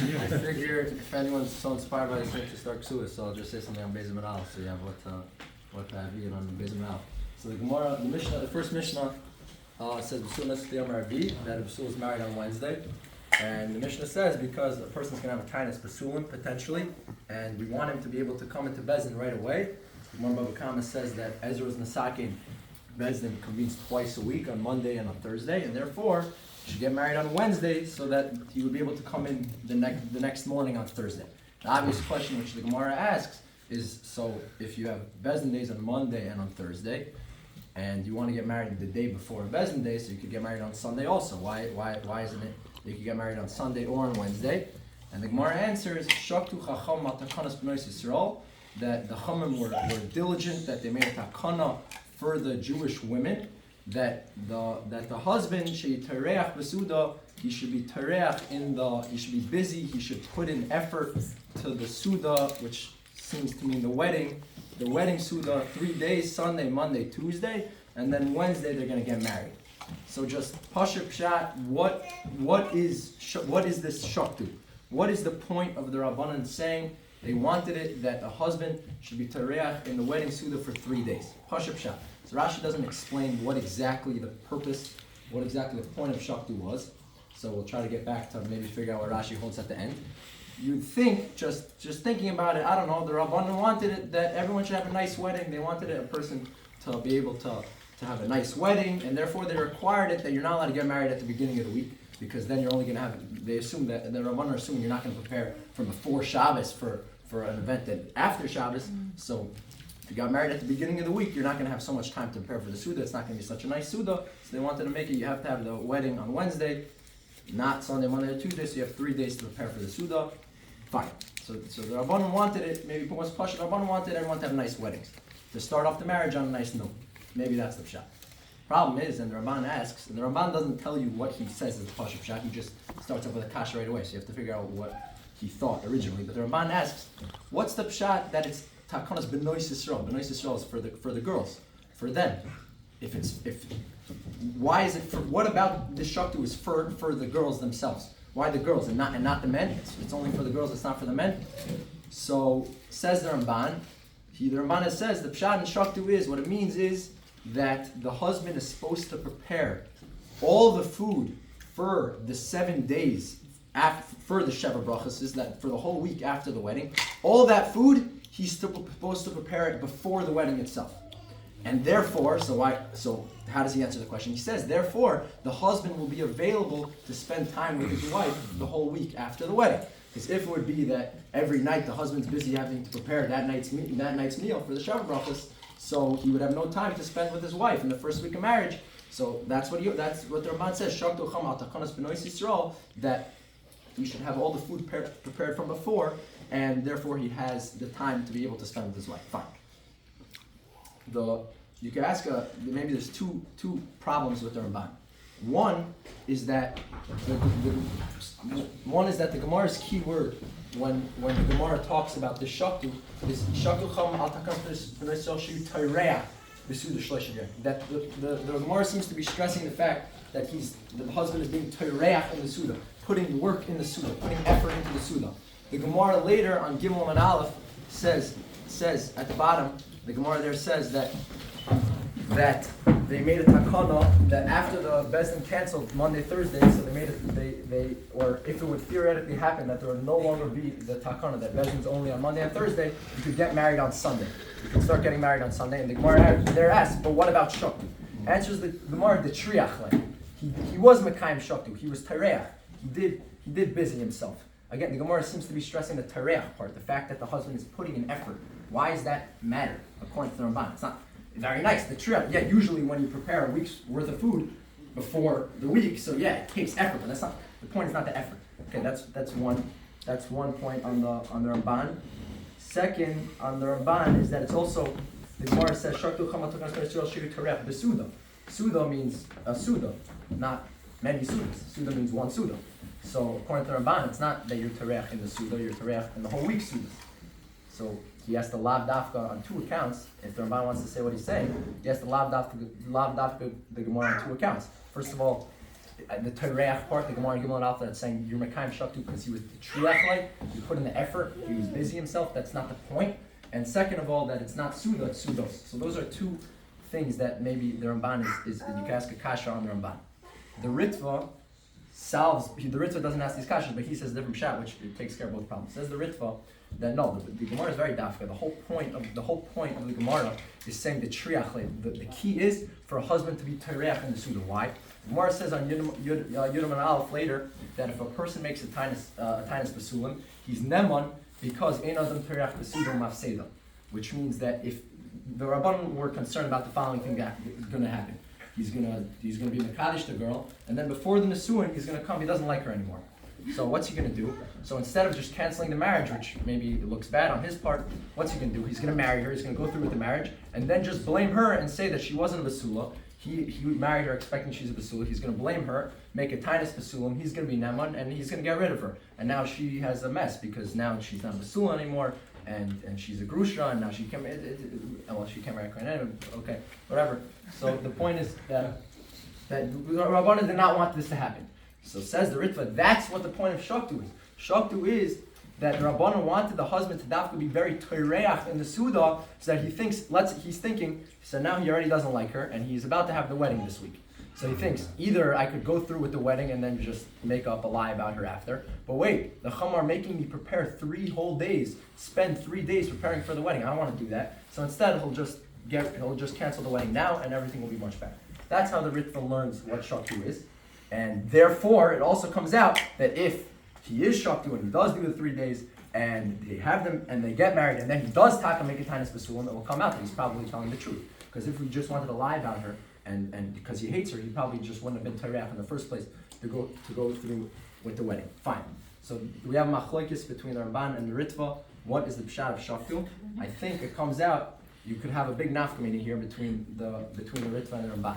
I figure if anyone's so inspired by this thing to start Kesuvos, so I'll just say something on Beis Manal, so you have what to have on Beis Manal. So the Gemara, the Mishnah, the first Mishnah says that a Basul is married on Wednesday, and the Mishnah says because a person's going to have a kindness Basulim potentially, and we want him to be able to come into Bezdin right away. The Gemara Baba Kama says that Ezra's Nasakin Bezdin convenes twice a week on Monday and on Thursday, and therefore he should get married on Wednesday so that he would be able to come in the next morning on Thursday. The obvious question which the Gemara asks is, so if you have Bezdin days on Monday and on Thursday, and you want to get married the day before a Bezdin day, so you could get married on Sunday also. Why isn't it you could get married on Sunday or on Wednesday? And the Gemara answers, Shaktu Chacham Matakanas B'nais Yisrael, that the Chamim were diligent, that they made a takana for the Jewish women, that the husband should tareach b'suda, he should be tareach he should be busy, he should put in effort to the suda, which seems to mean the wedding suda, 3 days, Sunday, Monday, Tuesday, and then Wednesday they're going to get married. So just Pasha Pshat, what is this shaktu? What is the point of the Rabbanan saying they wanted it that the husband should be tareach in the wedding suda for 3 days? Pasha Pshat. So Rashi doesn't explain what exactly the purpose, what exactly the point of shaktu was. So we'll try to get back to maybe figure out what Rashi holds at the end. You'd think, just thinking about it, I don't know, the Rabbanan wanted it that everyone should have a nice wedding. They wanted a person to be able to have a nice wedding, and therefore they required it that you're not allowed to get married at the beginning of the week, because then you're only going to have, they assume that, the Rabbanan are assuming you're not going to prepare from before Shabbos for an event that after Shabbos. So if you got married at the beginning of the week, you're not going to have so much time to prepare for the Suda. It's not going to be such a nice Suda. So they wanted to make it, you have to have the wedding on Wednesday, not Sunday, Monday, or Tuesday, so you have 3 days to prepare for the Suda. Fine. So the Rabbanan wanted it, maybe once Pasha, the Rabbanan wanted everyone to have nice weddings, to start off the marriage on a nice note. Maybe that's the pshat. Problem is, and the Ramban asks, and the Ramban doesn't tell you what he says is the Pasha pshat, he just starts up with a kasha right away, so you have to figure out what he thought originally. But the Ramban asks, what's the pshat that it's takanas b'nois Yisrael? B'nois Yisrael is for the girls, for them. Why is it for? What about the shaktu is for the girls themselves? Why the girls and not the men? It's only for the girls. It's not for the men. So says the Ramban. The Ramban says the pshat and shaktu is what it means is that the husband is supposed to prepare all the food for the 7 days for the Sheva Brachas, is that for the whole week after the wedding. All that food he's supposed to prepare it before the wedding itself. And therefore, so how does he answer the question? He says, therefore, the husband will be available to spend time with his wife the whole week after the wedding. Because if it would be that every night the husband's busy having to prepare that night's meal for the Sheva Brachas, so he would have no time to spend with his wife in the first week of marriage. So that's what the Ramban says, Shaktu Chama Takanas B'nois Yisrael, that he should have all the food prepared from before, and therefore he has the time to be able to spend with his wife. Fine. You can ask, maybe there's two problems with the Ramban. One is that the Gemara's key word when the Gemara talks about the shaktu is shaktu cham al takas b'noisel shu tayreach b'suda shloshim. That the Gemara seems to be stressing the fact that the husband is being tayreach in the suda, putting work in the suda, putting effort into the suda. The Gemara later on Gimel and Aleph says at the bottom, the Gemara there says that they made a takana that after the Bezdin canceled Monday, Thursday, so they made it, or if it would theoretically happen that there would no longer be the takana that Bezdin's only on Monday and Thursday, you could get married on Sunday. You could start getting married on Sunday, and the Gemara there asks, but what about shaktu? Answers the Gemara, the triach, like he was mekayim shaktu, he was tareach, he did busy himself. Again, the Gemara seems to be stressing the tareach part, the fact that the husband is putting in effort. Why does that matter, according to the Ramban? It's not very nice. The triach, yeah, usually when you prepare a week's worth of food before the week, so yeah, it takes effort, but that's not the point. Is not the effort. Okay, that's one point on the Ramban. Second, on the Ramban is that it's also the Gemara says shaktu chama tokas Yisrael shiru tarech besuda. Suda means a suda, not many sudas. Suda means one suda. So according to the Ramban, it's not that you're tarech in the suda, you're tarech in the whole week's sudas. So he has to lav dafka on two accounts. If the Ramban wants to say what he's saying, he has to lav dafka the Gemara on two accounts. First of all, the Tereach part, the Gemara Gimel and Alpha, that's saying you're Mekayim Shaktu because he was Triach like, you put in the effort, he was busy himself, that's not the point. And second of all, that it's not Suda, it's Sudos. So those are two things that maybe the Ramban is you can ask a kasha on the Ramban. The Ritva the Ritva doesn't ask these kashas, but he says a different shot, which takes care of both problems. Says the Ritva that no, the Gemara is very dafka. The whole point of the Gemara is saying the triach. The key is for a husband to be tereach in the Suda. Why? The Gemara says on Yudam and Aleph later that if a person makes a tainus basulim, he's neman because ein adam tereach basulim mafseda, which means that if the Rabbanim were concerned about the following thing that is going to happen. He's gonna be Mekadesh the girl, and then before the Nesuin, he's gonna come. He doesn't like her anymore. So what's he gonna do? So instead of just canceling the marriage, which maybe looks bad on his part, what's he gonna do? He's gonna marry her. He's gonna go through with the marriage, and then just blame her and say that she wasn't a basula. He married her expecting she's a basula. He's gonna blame her, make a tinus basulim. He's gonna be neman, and he's gonna get rid of her. And now she has a mess because now she's not a basula anymore. And she's a grusha, and now she can't. She can't marry a kohen. Okay, whatever. So the point is that Rabbanan did not want this to happen. So says the Ritva, that's what the point of Shaktu is. Shaktu is that the Rabbanan wanted the husband to dafka be very toireach in the Suda, so that he's thinking. So now he already doesn't like her, and he's about to have the wedding this week. So he thinks, either I could go through with the wedding and then just make up a lie about her after. But wait, the Chum are making me prepare 3 whole days, spend 3 days preparing for the wedding. I don't want to do that. So instead, he'll just cancel the wedding now, and everything will be much better. That's how the Ritva learns what Shaktu is. And therefore, it also comes out that if he is Shaktu and he does do the 3 days, and they have them, and they get married, and then he does taka make a tinus basulim, it will come out that he's probably telling the truth. Because if we just wanted to lie about her, and because he hates her, he probably just wouldn't have been Tereach in the first place to go through with the wedding. Fine. So we have machlokes between the Ramban and the Ritva. What is the pshat of Shaktu? I think it comes out you could have a big nafkamina here between the Ritva and the Ramban.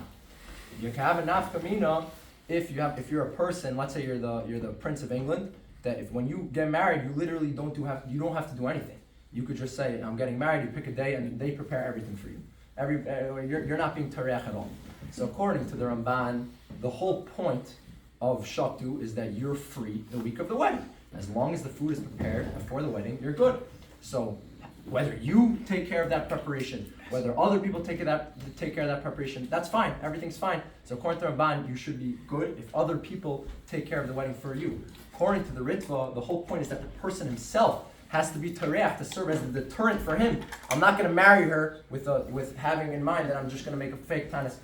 You can have a nafkamina if you're a person. Let's say you're the Prince of England. That if when you get married, you literally don't have to do anything. You could just say, I'm getting married. You pick a day and they prepare everything for you. You're not being Tereach at all. So according to the Ramban, the whole point of Shaktu is that you're free the week of the wedding. As long as the food is prepared before the wedding, you're good. So whether you take care of that preparation, whether other people take care of that preparation, that's fine. Everything's fine. So according to the Ramban, you should be good if other people take care of the wedding for you. According to the Ritva, the whole point is that the person himself has to be Tereach to serve as a deterrent for him. I'm not going to marry her with having in mind that I'm just going to make a fake tinus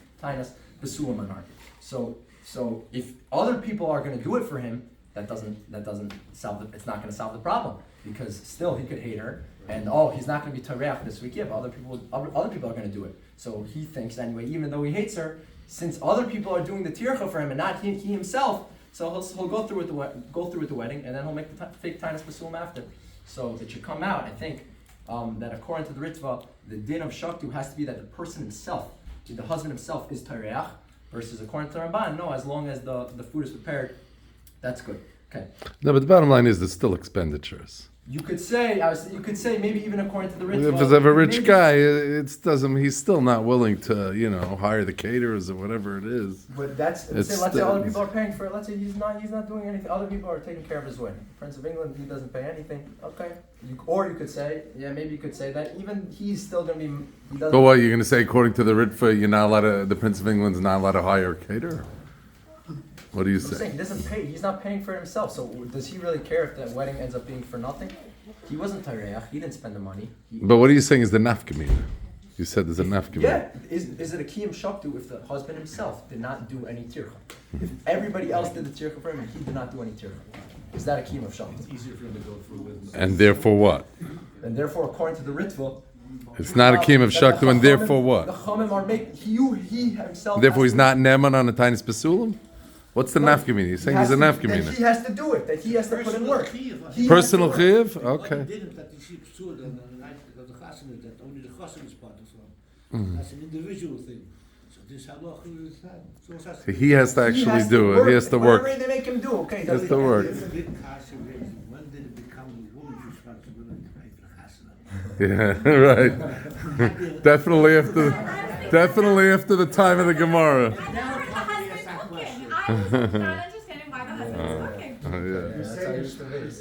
basulam on her. So if other people are going to do it for him, that doesn't solve it's not going to solve the problem, because still he could hate her and he's not going to be Tereach this week. Yeah, but other people are going to do it. So he thinks anyway, even though he hates her, since other people are doing the tircha for him and not he himself, so he'll go through with the wedding, and then he'll make the fake tinus basulam after. So it should come out, I think, that according to the Ritva, the din of Shaktu has to be that the person himself, the husband himself, is Tereach, versus according to the Ramban, no, as long as the food is prepared, that's good. Okay. No, but the bottom line is there's still expenditures. You could say maybe even according to the Ritva. If it's a rich guy, he's still not willing to, hire the caterers or whatever it is. But let's say other people are paying for it. Let's say he's not doing anything. Other people are taking care of his wedding. Prince of England, he doesn't pay anything. Okay. Or you could say, maybe you could say that even he's still going to be. But what, you're going to say according to the Ritva, the Prince of England's not allowed to hire a caterer? What do you say? Saying he doesn't pay. He's not paying for it himself. So does he really care if that wedding ends up being for nothing? He wasn't Tareach. He didn't spend the money. But what are you saying is the nafkamina? You said there's a nafkamina. Yeah. Is it a kiyum shaktu if the husband himself did not do any tircha? If everybody else did the tircha for him and he did not do any tircha, is that a kiyum of shaktu? It's easier for him to go through with. And therefore what? And therefore, according to the Ritva, it's not a kiyum of shaktu, and therefore what? The chamim are making he himself. Therefore, he's not neman on a tinus basulam. What's the nafkamina? You're saying he's a nafkamina. That he has to do it. That he has to put in work. Personal chiv? Okay. That's an individual thing. So this halacha He has to actually do it. He has to work. Whatever they make him do, okay. He has to work. When did it become a woman's responsibility to pay for the chasana? Yeah, right. Definitely after the time of the Gemara. I was not understanding why the husband was cooking. Yeah. That's how it used to be.